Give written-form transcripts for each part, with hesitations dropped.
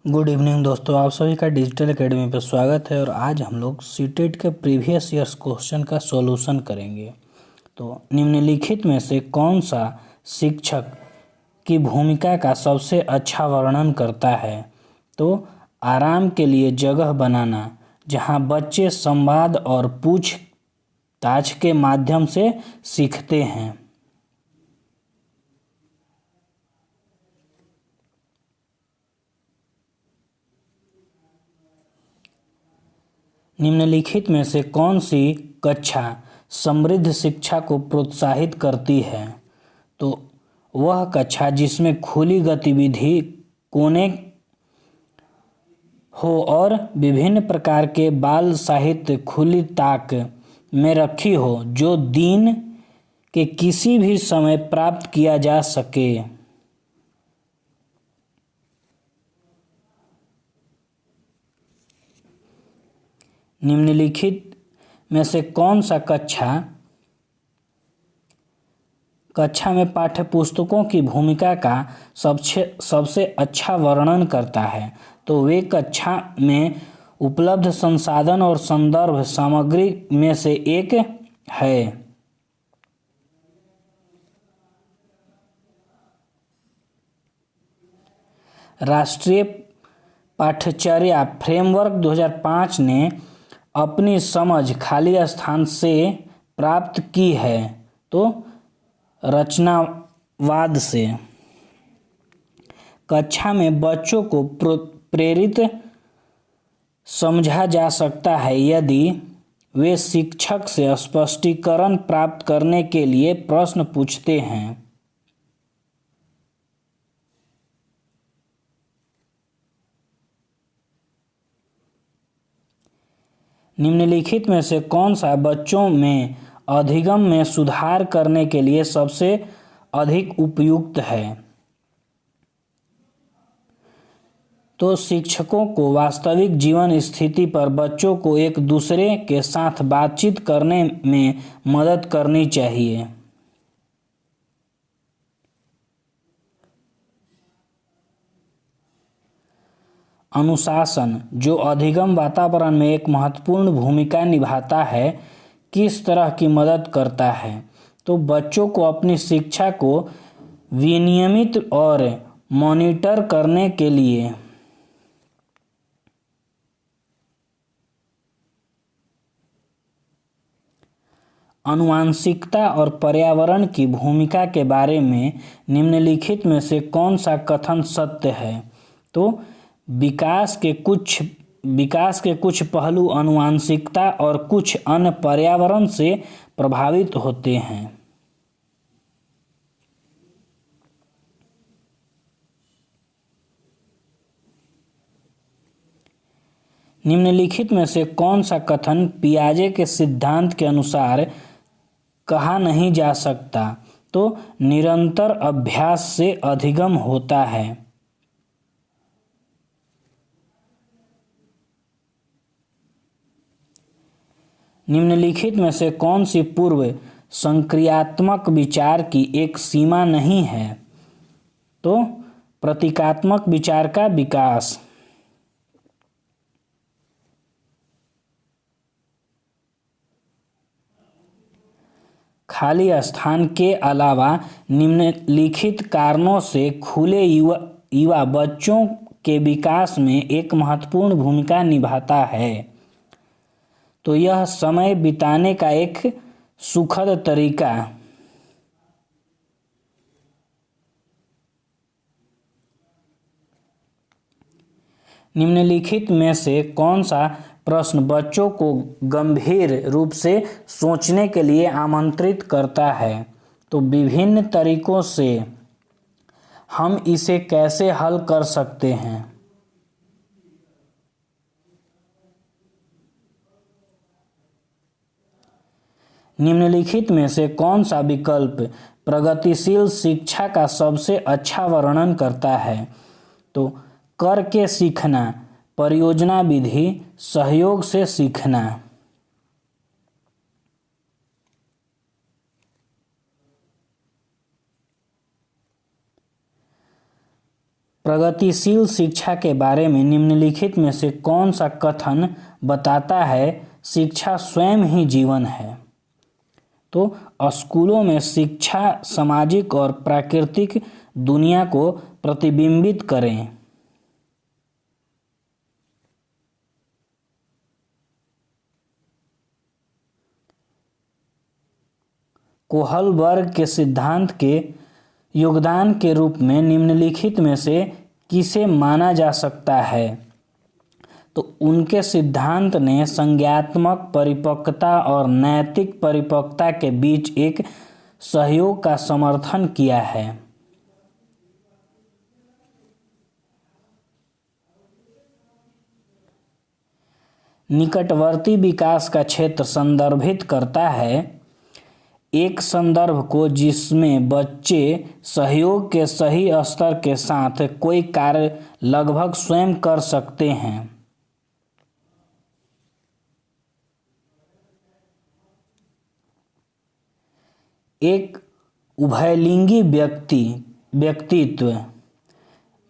Good evening दोस्तों, आप सभी का डिजिटल एकेडमी पर स्वागत है। और आज हम लोग सीटेट के प्रीवियस ईयर्स क्वेश्चन का सॉल्यूशन करेंगे। तो निम्नलिखित में से कौन सा शिक्षक की भूमिका का सबसे अच्छा वर्णन करता है? तो आराम के लिए जगह बनाना, जहां बच्चे संवाद और पूछताछ के माध्यम से सीखते हैं। निम्नलिखित में से कौन सी कक्षा समृद्ध शिक्षा को प्रोत्साहित करती है? तो वह कक्षा जिसमें खुली गतिविधि कोने हो और विभिन्न प्रकार के बाल साहित्य खुली ताक में रखी हो, जो दिन के किसी भी समय प्राप्त किया जा सके। निम्नलिखित में से कौन सा कक्षा में पाठ्य पुस्तकों की भूमिका का सबसे अच्छा वर्णन करता है? तो वे कक्षा में उपलब्ध संसाधन और संदर्भ सामग्री में से एक है। राष्ट्रीय पाठ्यचर्या फ्रेमवर्क 2005 ने अपनी समझ खाली स्थान से प्राप्त की है, तो रचनावाद से। कक्षा में बच्चों को प्रेरित समझा जा सकता है यदि वे शिक्षक से स्पष्टीकरण प्राप्त करने के लिए प्रश्न पूछते हैं। निम्नलिखित में से कौन सा बच्चों में अधिगम में सुधार करने के लिए सबसे अधिक उपयुक्त है? तो शिक्षकों को वास्तविक जीवन स्थिति पर बच्चों को एक दूसरे के साथ बातचीत करने में मदद करनी चाहिए। अनुशासन, जो अधिगम वातावरण में एक महत्वपूर्ण भूमिका निभाता है, किस तरह की मदद करता है? तो बच्चों को अपनी शिक्षा को विनियमित और मॉनिटर करने के लिए आनुवंशिकता और पर्यावरण की भूमिका के बारे में निम्नलिखित में से कौन सा कथन सत्य है? तो विकास के कुछ पहलू आनुवंशिकता और कुछ अन्य पर्यावरण से प्रभावित होते हैं। निम्नलिखित में से कौन सा कथन पियाजे के सिद्धांत के अनुसार कहा नहीं जा सकता? तो निरंतर अभ्यास से अधिगम होता है। निम्नलिखित में से कौन सी पूर्व संक्रियात्मक विचार की एक सीमा नहीं है? तो प्रतीकात्मक विचार का विकास। खाली स्थान के अलावा निम्नलिखित कारणों से खुले युवा बच्चों के विकास में एक महत्वपूर्ण भूमिका निभाता है। तो यह समय बिताने का एक सुखद तरीका। निम्नलिखित में से कौन सा प्रश्न बच्चों को गंभीर रूप से सोचने के लिए आमंत्रित करता है? तो विभिन्न तरीकों से हम इसे कैसे हल कर सकते हैं? निम्नलिखित में से कौन सा विकल्प प्रगतिशील शिक्षा का सबसे अच्छा वर्णन करता है? तो करके सीखना, परियोजना विधि, सहयोग से सीखना। प्रगतिशील शिक्षा के बारे में निम्नलिखित में से कौन सा कथन बताता है शिक्षा स्वयं ही जीवन है? तो स्कूलों में शिक्षा सामाजिक और प्राकृतिक दुनिया को प्रतिबिंबित करें। कोहलबर्ग के सिद्धांत के योगदान के रूप में निम्नलिखित में से किसे माना जा सकता है? तो उनके सिद्धांत ने संज्ञानात्मक परिपक्वता और नैतिक परिपक्वता के बीच एक सहयोग का समर्थन किया है। निकटवर्ती विकास का क्षेत्र संदर्भित करता है एक संदर्भ को जिसमें बच्चे सहयोग के सही स्तर के साथ कोई कार्य लगभग स्वयं कर सकते हैं। एक उभयलिंगी व्यक्तित्व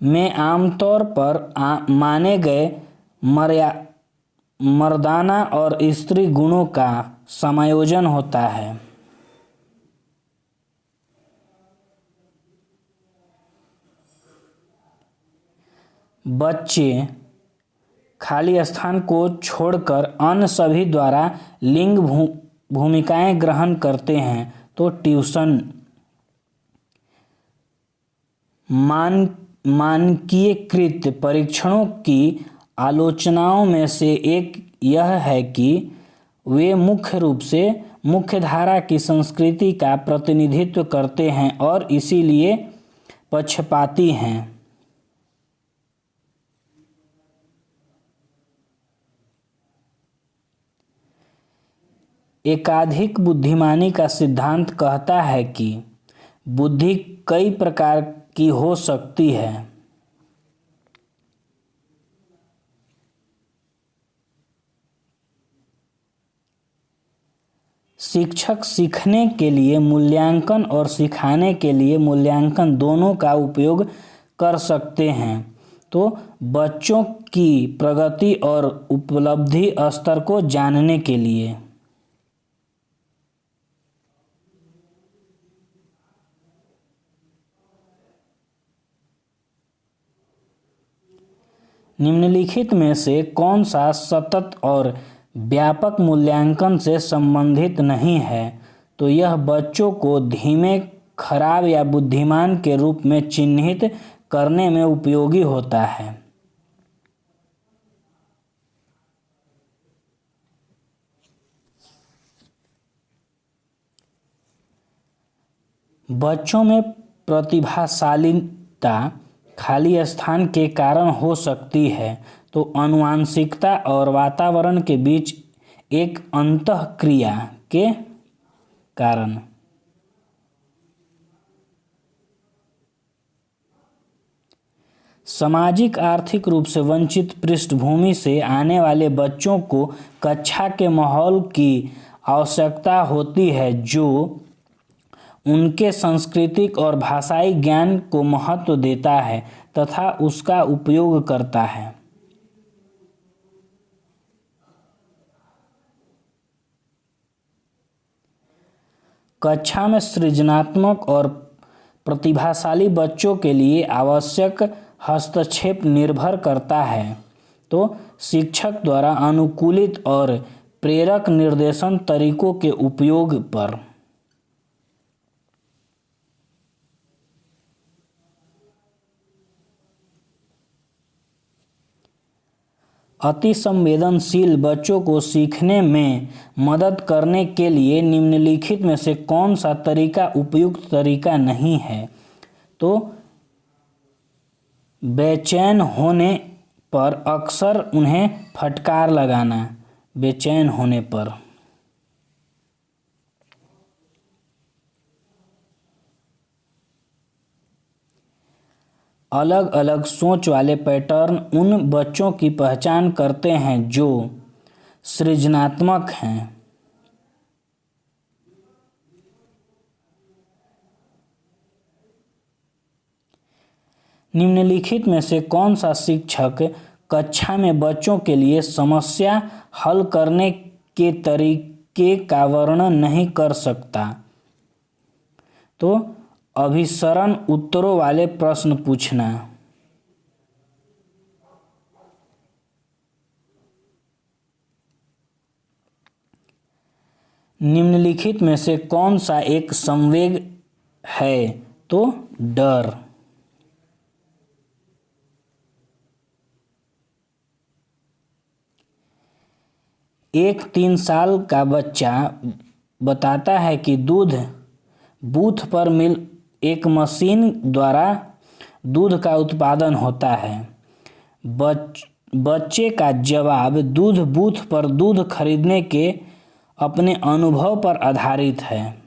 में आमतौर पर माने गए मर्दाना और स्त्री गुणों का समायोजन होता है। बच्चे खाली स्थान को छोड़कर अन्य सभी द्वारा लिंग भूमिकाएं ग्रहण करते हैं। तो ट्यूशन मानकीकृत परीक्षणों की आलोचनाओं में से एक यह है कि वे मुख्य रूप से मुख्यधारा की संस्कृति का प्रतिनिधित्व करते हैं और इसीलिए पक्षपाती हैं। एकाधिक बुद्धिमानी का सिद्धांत कहता है कि बुद्धि कई प्रकार की हो सकती है। शिक्षक सीखने के लिए मूल्यांकन और सिखाने के लिए मूल्यांकन दोनों का उपयोग कर सकते हैं। तो बच्चों की प्रगति और उपलब्धि स्तर को जानने के लिए निम्नलिखित में से कौन सा सतत और व्यापक मूल्यांकन से संबंधित नहीं है? तो यह बच्चों को धीमे, खराब या बुद्धिमान के रूप में चिन्हित करने में उपयोगी होता है। बच्चों में प्रतिभाशालीता खाली स्थान के कारण हो सकती है। तो आनुवंशिकता और वातावरण के बीच एक अंतःक्रिया के कारण सामाजिक आर्थिक रूप से वंचित पृष्ठभूमि से आने वाले बच्चों को कक्षा के माहौल की आवश्यकता होती है जो उनके सांस्कृतिक और भाषाई ज्ञान को महत्व देता है तथा उसका उपयोग करता है। कक्षा में सृजनात्मक और प्रतिभाशाली बच्चों के लिए आवश्यक हस्तक्षेप निर्भर करता है। तो शिक्षक द्वारा अनुकूलित और प्रेरक निर्देशन तरीकों के उपयोग पर। अति संवेदनशील बच्चों को सीखने में मदद करने के लिए निम्नलिखित में से कौन सा तरीका उपयुक्त तरीका नहीं है? तो बेचैन होने पर अक्सर उन्हें फटकार लगाना। बेचैन होने पर अलग अलग सोच वाले पैटर्न उन बच्चों की पहचान करते हैं जो सृजनात्मक हैं। निम्नलिखित में से कौन सा शिक्षक कक्षा में बच्चों के लिए समस्या हल करने के तरीके का वर्णन नहीं कर सकता? तो अभिसरण उत्तरों वाले प्रश्न पूछना। निम्नलिखित में से कौन सा एक संवेग है? तो डर। एक 3 साल का बच्चा बताता है कि दूध बूथ पर मिल एक मशीन द्वारा दूध का उत्पादन होता है। बच्चे का जवाब दूध बूथ पर दूध खरीदने के अपने अनुभव पर आधारित है।